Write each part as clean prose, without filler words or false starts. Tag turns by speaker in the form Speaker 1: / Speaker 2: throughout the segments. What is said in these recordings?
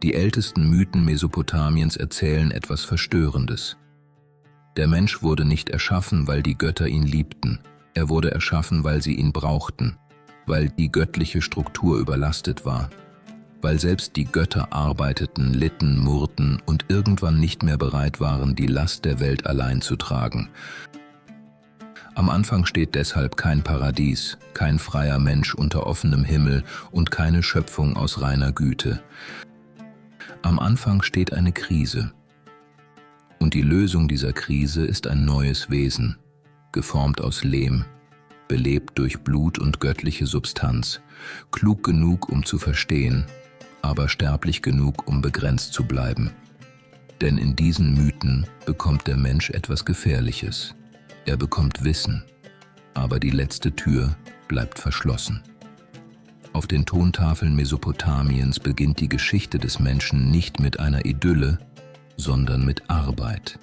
Speaker 1: Die ältesten Mythen Mesopotamiens erzählen etwas Verstörendes. Der Mensch wurde nicht erschaffen, weil die Götter ihn liebten. Er wurde erschaffen, weil sie ihn brauchten, weil die göttliche Struktur überlastet war, weil selbst die Götter arbeiteten, litten, murrten und irgendwann nicht mehr bereit waren, die Last der Welt allein zu tragen. Am Anfang steht deshalb kein Paradies, kein freier Mensch unter offenem Himmel und keine Schöpfung aus reiner Güte. Am Anfang steht eine Krise. Und die Lösung dieser Krise ist ein neues Wesen, geformt aus Lehm, belebt durch Blut und göttliche Substanz, klug genug, um zu verstehen, aber sterblich genug, um begrenzt zu bleiben. Denn in diesen Mythen bekommt der Mensch etwas Gefährliches. Er bekommt Wissen, aber die letzte Tür bleibt verschlossen. Auf den Tontafeln Mesopotamiens beginnt die Geschichte des Menschen nicht mit einer Idylle, sondern mit Arbeit.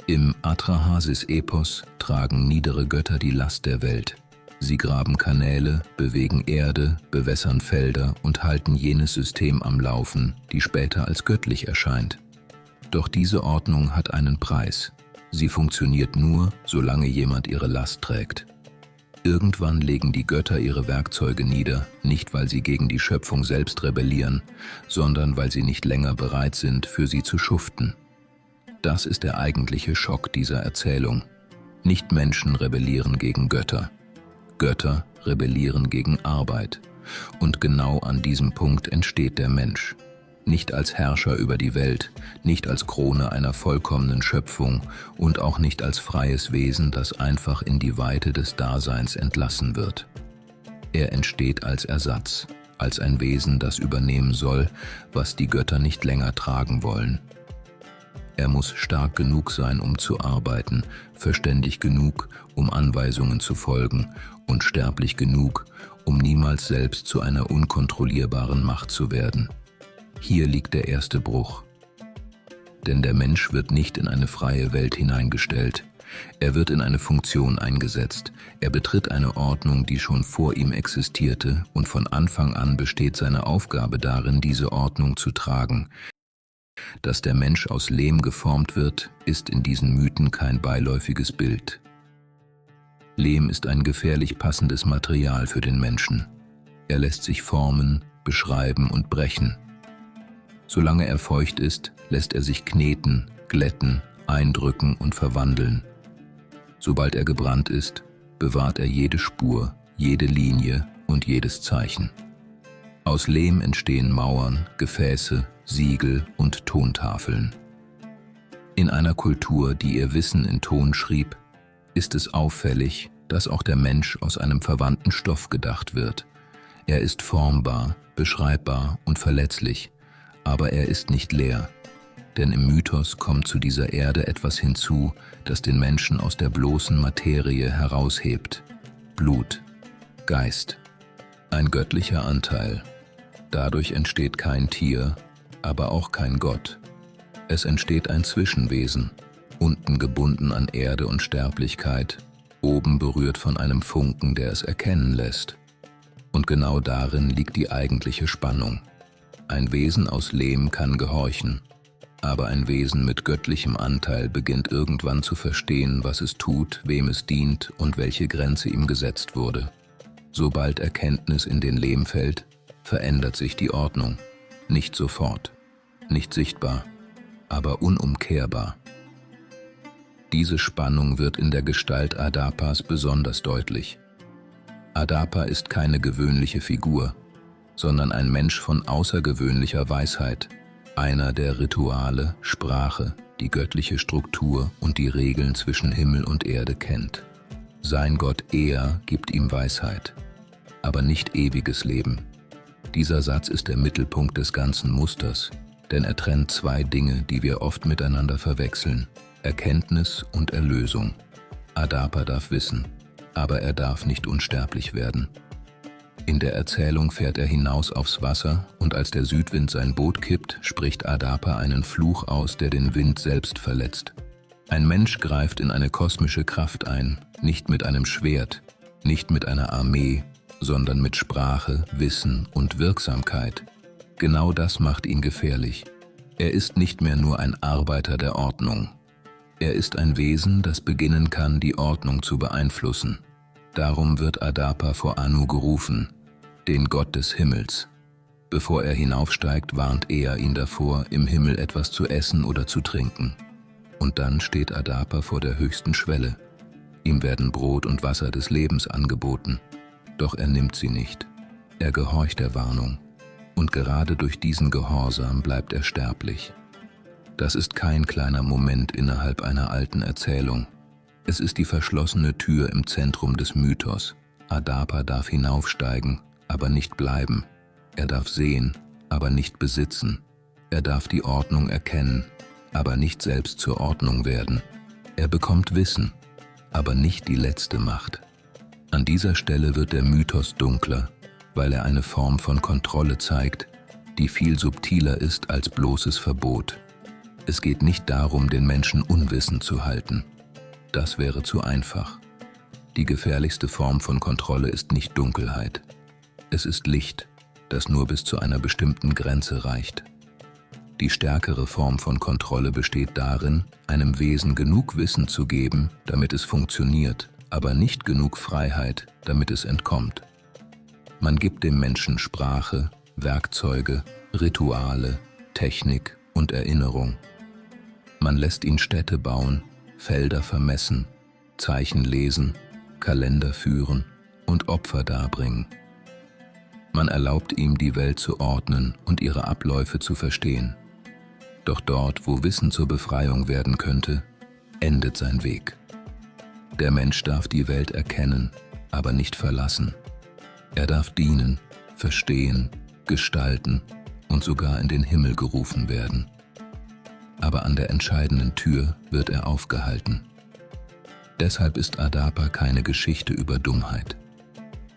Speaker 1: Im Atrahasis-Epos tragen niedere Götter die Last der Welt. Sie graben Kanäle, bewegen Erde, bewässern Felder und halten jenes System am Laufen, die später als göttlich erscheint. Doch diese Ordnung hat einen Preis. Sie funktioniert nur, solange jemand ihre Last trägt. Irgendwann legen die Götter ihre Werkzeuge nieder, nicht weil sie gegen die Schöpfung selbst rebellieren, sondern weil sie nicht länger bereit sind, für sie zu schuften. Das ist der eigentliche Schock dieser Erzählung. Nicht Menschen rebellieren gegen Götter. Götter rebellieren gegen Arbeit. Und genau an diesem Punkt entsteht der Mensch. Nicht als Herrscher über die Welt, nicht als Krone einer vollkommenen Schöpfung und auch nicht als freies Wesen, das einfach in die Weite des Daseins entlassen wird. Er entsteht als Ersatz, als ein Wesen, das übernehmen soll, was die Götter nicht länger tragen wollen. Er muss stark genug sein, um zu arbeiten, verständig genug, um Anweisungen zu folgen und sterblich genug, um niemals selbst zu einer unkontrollierbaren Macht zu werden. Hier liegt der erste Bruch. Denn der Mensch wird nicht in eine freie Welt hineingestellt. Er wird in eine Funktion eingesetzt. Er betritt eine Ordnung, die schon vor ihm existierte, und von Anfang an besteht seine Aufgabe darin, diese Ordnung zu tragen. Dass der Mensch aus Lehm geformt wird, ist in diesen Mythen kein beiläufiges Bild. Lehm ist ein gefährlich passendes Material für den Menschen. Er lässt sich formen, beschreiben und brechen. Solange er feucht ist, lässt er sich kneten, glätten, eindrücken und verwandeln. Sobald er gebrannt ist, bewahrt er jede Spur, jede Linie und jedes Zeichen. Aus Lehm entstehen Mauern, Gefäße, Siegel und Tontafeln. In einer Kultur, die ihr Wissen in Ton schrieb, ist es auffällig, dass auch der Mensch aus einem verwandten Stoff gedacht wird. Er ist formbar, beschreibbar und verletzlich, aber er ist nicht leer. Denn im Mythos kommt zu dieser Erde etwas hinzu, das den Menschen aus der bloßen Materie heraushebt. Blut, Geist, ein göttlicher Anteil. Dadurch entsteht kein Tier, aber auch kein Gott. Es entsteht ein Zwischenwesen, unten gebunden an Erde und Sterblichkeit, oben berührt von einem Funken, der es erkennen lässt. Und genau darin liegt die eigentliche Spannung. Ein Wesen aus Lehm kann gehorchen, aber ein Wesen mit göttlichem Anteil beginnt irgendwann zu verstehen, was es tut, wem es dient und welche Grenze ihm gesetzt wurde. Sobald Erkenntnis in den Lehm fällt, verändert sich die Ordnung. Nicht sofort, nicht sichtbar, aber unumkehrbar. Diese Spannung wird in der Gestalt Adapas besonders deutlich. Adapa ist keine gewöhnliche Figur, sondern ein Mensch von außergewöhnlicher Weisheit, einer, der Rituale, Sprache, die göttliche Struktur und die Regeln zwischen Himmel und Erde kennt. Sein Gott Ea gibt ihm Weisheit, aber nicht ewiges Leben. Dieser Satz ist der Mittelpunkt des ganzen Musters, denn er trennt zwei Dinge, die wir oft miteinander verwechseln: Erkenntnis und Erlösung. Adapa darf wissen, aber er darf nicht unsterblich werden. In der Erzählung fährt er hinaus aufs Wasser und als der Südwind sein Boot kippt, spricht Adapa einen Fluch aus, der den Wind selbst verletzt. Ein Mensch greift in eine kosmische Kraft ein, nicht mit einem Schwert, nicht mit einer Armee, sondern mit Sprache, Wissen und Wirksamkeit. Genau das macht ihn gefährlich. Er ist nicht mehr nur ein Arbeiter der Ordnung. Er ist ein Wesen, das beginnen kann, die Ordnung zu beeinflussen. Darum wird Adapa vor Anu gerufen, den Gott des Himmels. Bevor er hinaufsteigt, warnt Ea ihn davor, im Himmel etwas zu essen oder zu trinken. Und dann steht Adapa vor der höchsten Schwelle. Ihm werden Brot und Wasser des Lebens angeboten. Doch er nimmt sie nicht. Er gehorcht der Warnung. Und gerade durch diesen Gehorsam bleibt er sterblich. Das ist kein kleiner Moment innerhalb einer alten Erzählung. Es ist die verschlossene Tür im Zentrum des Mythos. Adapa darf hinaufsteigen, aber nicht bleiben. Er darf sehen, aber nicht besitzen. Er darf die Ordnung erkennen, aber nicht selbst zur Ordnung werden. Er bekommt Wissen, aber nicht die letzte Macht. An dieser Stelle wird der Mythos dunkler, weil er eine Form von Kontrolle zeigt, die viel subtiler ist als bloßes Verbot. Es geht nicht darum, den Menschen unwissend zu halten. Das wäre zu einfach. Die gefährlichste Form von Kontrolle ist nicht Dunkelheit. Es ist Licht, das nur bis zu einer bestimmten Grenze reicht. Die stärkere Form von Kontrolle besteht darin, einem Wesen genug Wissen zu geben, damit es funktioniert, aber nicht genug Freiheit, damit es entkommt. Man gibt dem Menschen Sprache, Werkzeuge, Rituale, Technik und Erinnerung. Man lässt ihn Städte bauen, Felder vermessen, Zeichen lesen, Kalender führen und Opfer darbringen. Man erlaubt ihm, die Welt zu ordnen und ihre Abläufe zu verstehen. Doch dort, wo Wissen zur Befreiung werden könnte, endet sein Weg. Der Mensch darf die Welt erkennen, aber nicht verlassen. Er darf dienen, verstehen, gestalten und sogar in den Himmel gerufen werden. Aber an der entscheidenden Tür wird er aufgehalten. Deshalb ist Adapa keine Geschichte über Dummheit.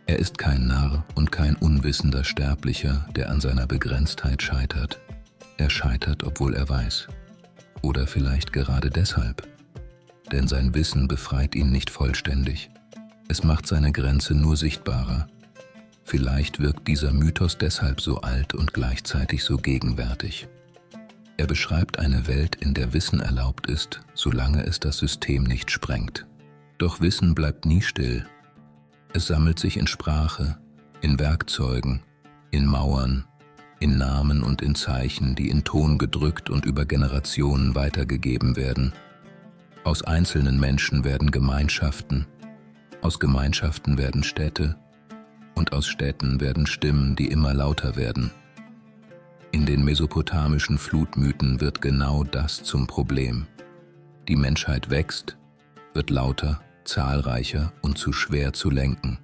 Speaker 1: Er ist kein Narr und kein unwissender Sterblicher, der an seiner Begrenztheit scheitert. Er scheitert, obwohl er weiß. Oder vielleicht gerade deshalb. Denn sein Wissen befreit ihn nicht vollständig. Es macht seine Grenze nur sichtbarer. Vielleicht wirkt dieser Mythos deshalb so alt und gleichzeitig so gegenwärtig. Er beschreibt eine Welt, in der Wissen erlaubt ist, solange es das System nicht sprengt. Doch Wissen bleibt nie still. Es sammelt sich in Sprache, in Werkzeugen, in Mauern, in Namen und in Zeichen, die in Ton gedrückt und über Generationen weitergegeben werden. Aus einzelnen Menschen werden Gemeinschaften, aus Gemeinschaften werden Städte und aus Städten werden Stimmen, die immer lauter werden. In den mesopotamischen Flutmythen wird genau das zum Problem. Die Menschheit wächst, wird lauter, zahlreicher und zu schwer zu lenken.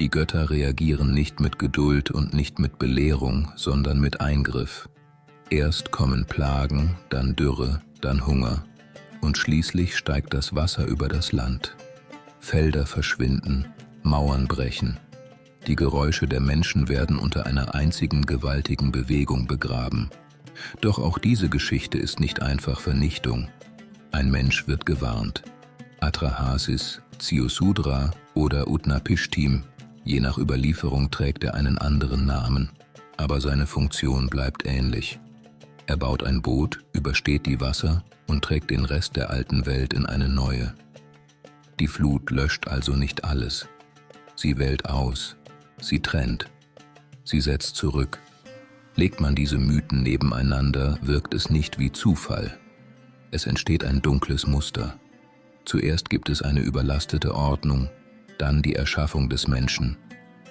Speaker 1: Die Götter reagieren nicht mit Geduld und nicht mit Belehrung, sondern mit Eingriff. Erst kommen Plagen, dann Dürre, dann Hunger und schließlich steigt das Wasser über das Land. Felder verschwinden, Mauern brechen. Die Geräusche der Menschen werden unter einer einzigen gewaltigen Bewegung begraben. Doch auch diese Geschichte ist nicht einfach Vernichtung. Ein Mensch wird gewarnt. Atrahasis, Ziusudra oder Utnapishtim, je nach Überlieferung trägt er einen anderen Namen, aber seine Funktion bleibt ähnlich. Er baut ein Boot, übersteht die Wasser und trägt den Rest der alten Welt in eine neue. Die Flut löscht also nicht alles. Sie wählt aus, sie trennt, sie setzt zurück. Legt man diese Mythen nebeneinander, wirkt es nicht wie Zufall. Es entsteht ein dunkles Muster. Zuerst gibt es eine überlastete Ordnung, dann die Erschaffung des Menschen,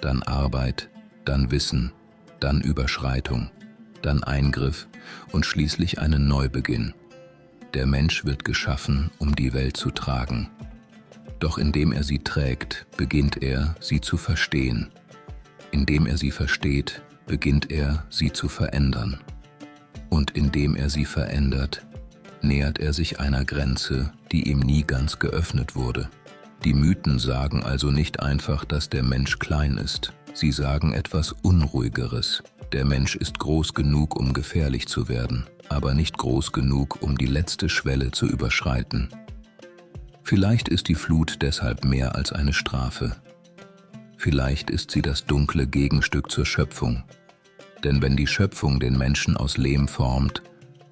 Speaker 1: dann Arbeit, dann Wissen, dann Überschreitung, dann Eingriff und schließlich einen Neubeginn. Der Mensch wird geschaffen, um die Welt zu tragen. Doch indem er sie trägt, beginnt er, sie zu verstehen. Indem er sie versteht, beginnt er, sie zu verändern. Und indem er sie verändert, nähert er sich einer Grenze, die ihm nie ganz geöffnet wurde. Die Mythen sagen also nicht einfach, dass der Mensch klein ist. Sie sagen etwas Unruhigeres. Der Mensch ist groß genug, um gefährlich zu werden, aber nicht groß genug, um die letzte Schwelle zu überschreiten. Vielleicht ist die Flut deshalb mehr als eine Strafe. Vielleicht ist sie das dunkle Gegenstück zur Schöpfung. Denn wenn die Schöpfung den Menschen aus Lehm formt,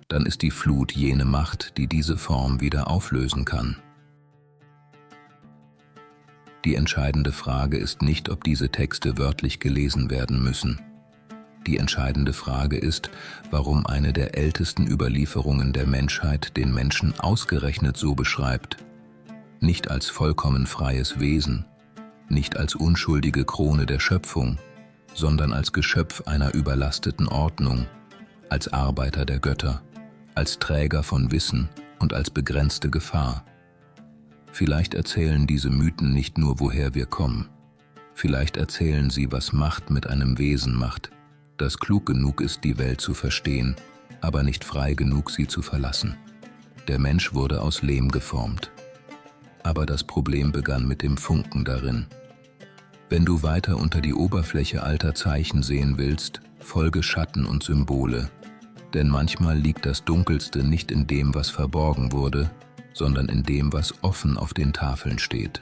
Speaker 1: dann ist die Flut jene Macht, die diese Form wieder auflösen kann. Die entscheidende Frage ist nicht, ob diese Texte wörtlich gelesen werden müssen. Die entscheidende Frage ist, warum eine der ältesten Überlieferungen der Menschheit den Menschen ausgerechnet so beschreibt. Nicht als vollkommen freies Wesen, nicht als unschuldige Krone der Schöpfung, sondern als Geschöpf einer überlasteten Ordnung, als Arbeiter der Götter, als Träger von Wissen und als begrenzte Gefahr. Vielleicht erzählen diese Mythen nicht nur, woher wir kommen. Vielleicht erzählen sie, was Macht mit einem Wesen macht, das klug genug ist, die Welt zu verstehen, aber nicht frei genug, sie zu verlassen. Der Mensch wurde aus Lehm geformt. Aber das Problem begann mit dem Funken darin. Wenn du weiter unter die Oberfläche alter Zeichen sehen willst, folge Schatten und Symbole. Denn manchmal liegt das Dunkelste nicht in dem, was verborgen wurde, sondern in dem, was offen auf den Tafeln steht.